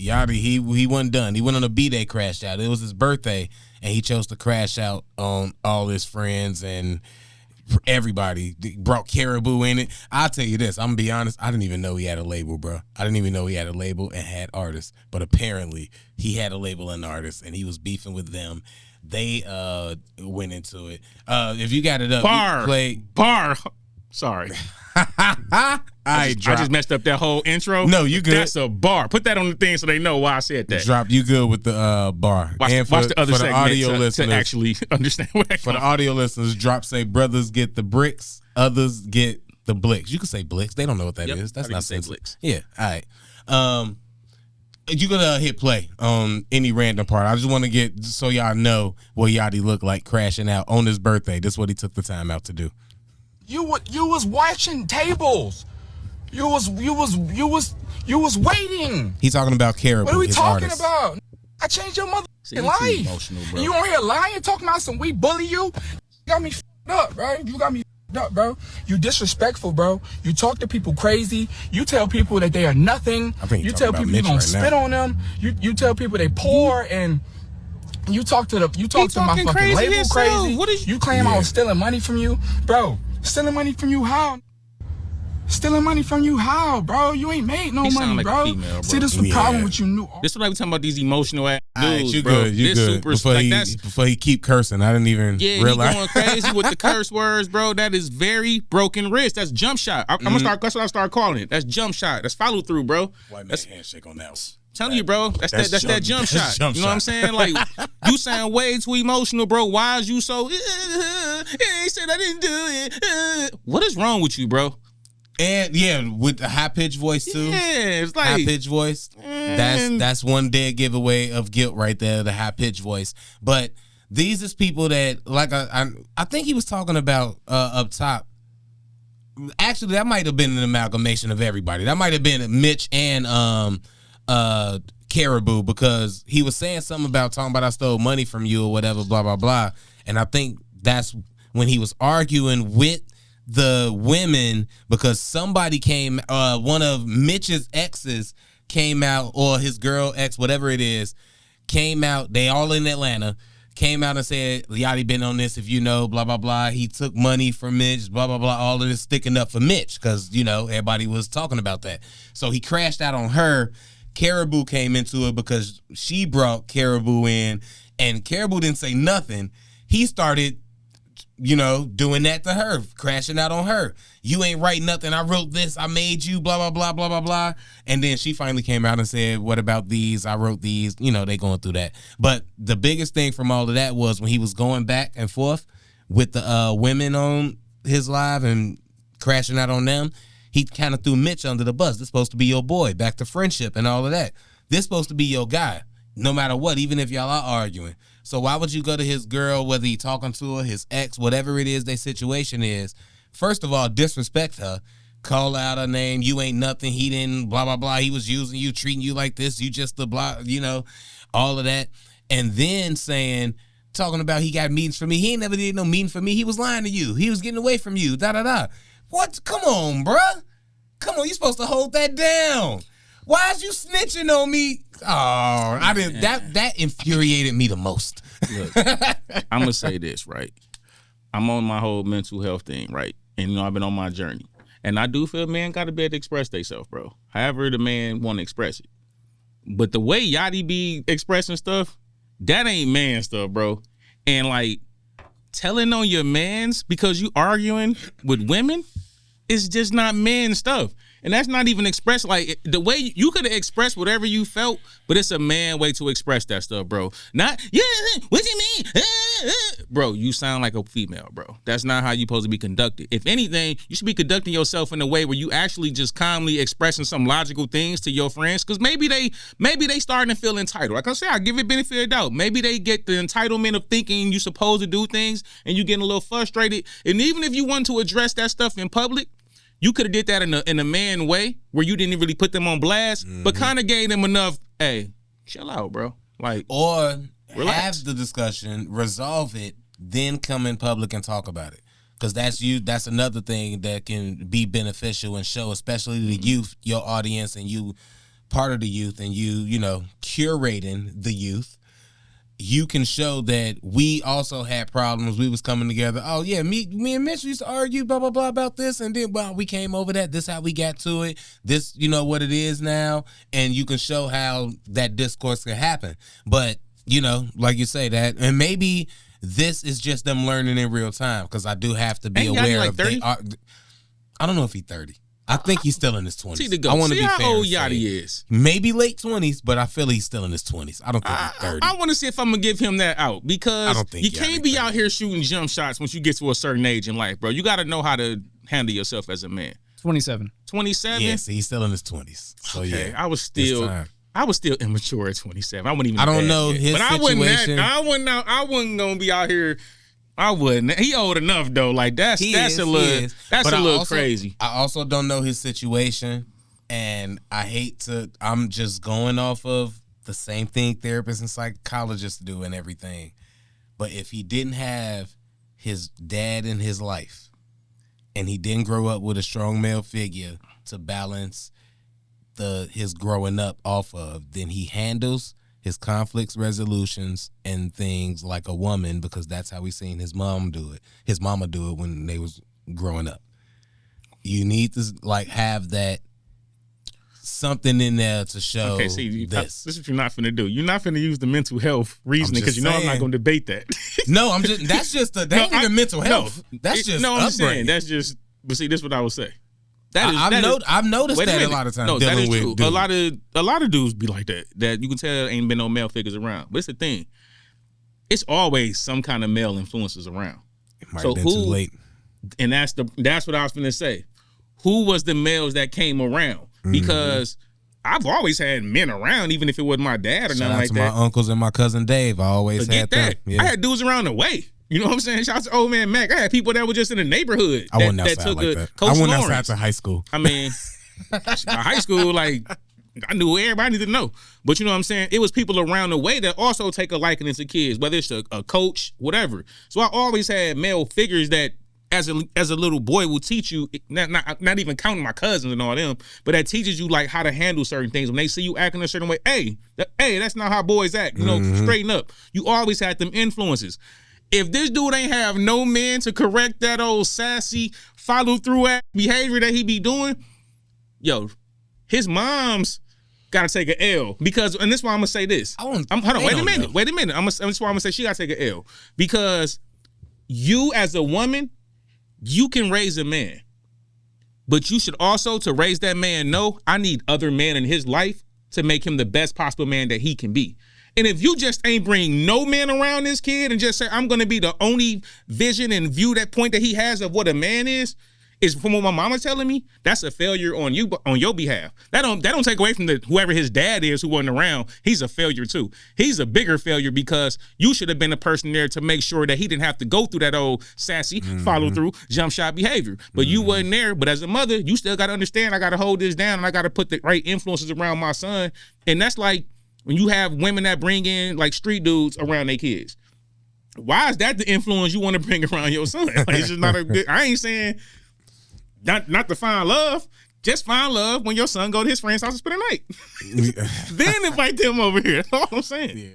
Yachty, he wasn't done. He went on a B-Day, crashed out. It was his birthday, and he chose to crash out on all his friends and everybody. Brought Caribou in it. I'll tell you this. I'm going to be honest. I didn't even know he had a label, bro. I didn't even know he had a label and had artists. But apparently, he had a label and artists, and he was beefing with them. They went into it. If you got it up, bar. Sorry. I just messed up that whole intro. No, you good. That's a bar. Put that on the thing so they know why I said that. You good with the bar. Watch the other segment audio to actually understand what that For the audio listeners, drop say brothers get the bricks, others get the blicks. You can say blicks. They don't know what that is. That's not sense. Blicks. Yeah, all right. You gonna hit play on any random part. I just want to get so y'all know what Yachty looked like crashing out on his birthday. This is what he took the time out to do. You was watching tables. You was waiting. He's talking about Caribou. What are we talking artist. about? I changed your life. Emotional, bro. You on here lying, talking about some we bully you? You got me up, bro. You got me up, bro. You disrespectful, bro. You talk to people crazy. You tell people that they are nothing. You tell people you don't spit on them. You tell people they poor and. You talk to my fucking label crazy. What is you claim I was stealing money from you, bro? Stealing money from you how? Stealing money from you how, bro? You ain't made no money, like bro. Female, bro. See, this is the problem with you new. This is what I was talking about. These emotional ass dudes, right, you bro. good. You good. Before he keep cursing, I didn't even realize. He going crazy with the curse words, bro. That is very broken wrist. That's jump shot. I'm gonna start. That's what I start calling it. That's jump shot. That's follow through, bro. White man handshake on that one. Telling you, bro, that's that jump shot. You know what I'm saying? Like, you sound way too emotional, bro. Why is you so? He said I didn't do it. What is wrong with you, bro? And yeah, with the high pitched voice too. Yeah, it's like high pitched voice. That's one dead giveaway of guilt right there. The high pitched voice. But these is people that like I think he was talking about up top. Actually, that might have been an amalgamation of everybody. That might have been Mitch and Caribou, because he was saying something about talking about I stole money from you or whatever, blah blah blah. And I think that's when he was arguing with the women, because somebody came, one of Mitch's exes came out, or his girl ex, whatever it is, came out. They all in Atlanta. Came out and said, Yachty been on this, if you know, blah, blah, blah. He took money from Mitch, blah, blah, blah. All of this sticking up for Mitch because, you know, everybody was talking about that. So he crashed out on her. Caribou came into it because she brought Caribou in, and Caribou didn't say nothing. He started, you know, doing that to her, crashing out on her. You ain't write nothing. I wrote this. I made you, blah, blah, blah, blah, blah, blah. And then she finally came out and said, what about these? I wrote these. You know, they going through that. But the biggest thing from all of that was when he was going back and forth with the women on his live and crashing out on them, he kind of threw Mitch under the bus. This supposed to be your boy, back to friendship and all of that. This supposed to be your guy, no matter what, even if y'all are arguing. So why would you go to his girl, whether he talking to her, his ex, whatever it is their situation is, first of all, disrespect her, call out her name, you ain't nothing, he didn't, blah, blah, blah, he was using you, treating you like this, you just the blah, you know, all of that. And then talking about he got meetings for me. He ain't never did no meeting for me. He was lying to you. He was getting away from you, da-da-da. What? Come on, bruh. Come on, you supposed to hold that down. Why is you snitching on me? Oh, I didn't. That infuriated me the most. Look, I'm gonna say this, right? I'm on my whole mental health thing, right? And you know, I've been on my journey, and I do feel man got to be able to express themselves, bro. However, the man want to express it. But the way Yachty be expressing stuff, that ain't man stuff, bro. And like telling on your mans because you arguing with women is just not man stuff. And that's not even expressed like the way you could have expressed whatever you felt, but it's a man way to express that stuff, bro. Not, yeah, what you mean? Bro, you sound like a female, bro. That's not how you supposed to be conducted. If anything, you should be conducting yourself in a way where you actually just calmly expressing some logical things to your friends, because maybe they starting to feel entitled. Like I said, I give it benefit of the doubt. Maybe they get the entitlement of thinking you're supposed to do things and you getting a little frustrated. And even if you want to address that stuff in public, you could have did that in a man way where you didn't really put them on blast, but kind of gave them enough, hey, chill out, bro. Like, or relax. have the discussion, resolve it, then come in public and talk about it. Because that's another thing that can be beneficial and show, especially the youth, your audience, and you part of the youth and you know, curating the youth, you can show that we also had problems. We was coming together. Oh yeah, me and Mitch used to argue blah blah blah about this, and then we came over that. This how we got to it. This, you know what it is now, and you can show how that discourse can happen. But you know, like you say that, and maybe this is just them learning in real time, because I do have to be aware of. I don't know if he's 30. I think he's still in his 20s. I want to be fair. How old Yachty is? Maybe late 20s, but I feel he's still in his 20s. I don't think he's 30. I want to see if I'm going to give him that out, because you can't be out here shooting jump shots once you get to a certain age in life, bro. You got to know how to handle yourself as a man. 27. 27? Yes, he's still in his 20s. So okay. yeah, I was still immature at 27. I wouldn't even. I don't know his situation. I wasn't gonna be out here. I wouldn't. He old enough though. Like that's a little crazy. I also don't know his situation, and I hate to. I'm just going off of the same thing therapists and psychologists do and everything. But if he didn't have his dad in his life, and he didn't grow up with a strong male figure to balance his growing up off of, then he handles his conflicts resolutions and things like a woman, because that's how we seen his mama do it when they was growing up. You need to like have that something in there to show. Okay, see, this is what you're not finna do. You're not finna use the mental health reasoning, because you know I'm not gonna debate that. No, that ain't even mental health. That's just no. I'm saying that's just. But see, this is what I would say. I've noticed that a lot of times. No, that is true. A lot of dudes be like that. That you can tell ain't been no male figures around. But it's the thing. It's always some kind of male influences around. It might have been too late. And that's what I was gonna say. Who was the males that came around? Because I've always had men around, even if it wasn't my dad or nothing like that. Shout out to my uncles and my cousin Dave. I always had that. Yeah. I had dudes around the way. You know what I'm saying? Shout out to old man Mac. I had people that were just in the neighborhood. I wasn't outside like that. I went outside to high school. I mean, high school, like, I knew everybody needed to know. But you know what I'm saying? It was people around the way that also take a liking to kids, whether it's a coach, whatever. So I always had male figures that, as a little boy, will teach you, not even counting my cousins and all them, but that teaches you like how to handle certain things. When they see you acting a certain way, hey, that's not how boys act. You know, straighten up. You always had them influences. If this dude ain't have no man to correct that old sassy follow through behavior that he be doing, yo, his mom's gotta take an L, because, and this is why I'm gonna say this. Hold on, wait a minute. That's why I'm gonna say she gotta take an L, because you as a woman, you can raise a man, but you should also, to raise that man, know I need other men in his life to make him the best possible man that he can be. And if you just ain't bring no man around this kid and just say, I'm going to be the only vision and view that point that he has of what a man is from what my mama's telling me, that's a failure on you, on your behalf. That don't take away from whoever his dad is who wasn't around. He's a failure too. He's a bigger failure, because you should have been a person there to make sure that he didn't have to go through that old sassy follow through jump shot behavior. But you wasn't there. But as a mother, you still got to understand, I got to hold this down, and I got to put the right influences around my son. And that's like, when you have women that bring in like street dudes around their kids, why is that the influence you want to bring around your son? Like, it's just not a good. I ain't saying not to find love. Just find love when your son go to his friend's house and spend the night. Then invite them over here. That's all I'm saying. Yeah.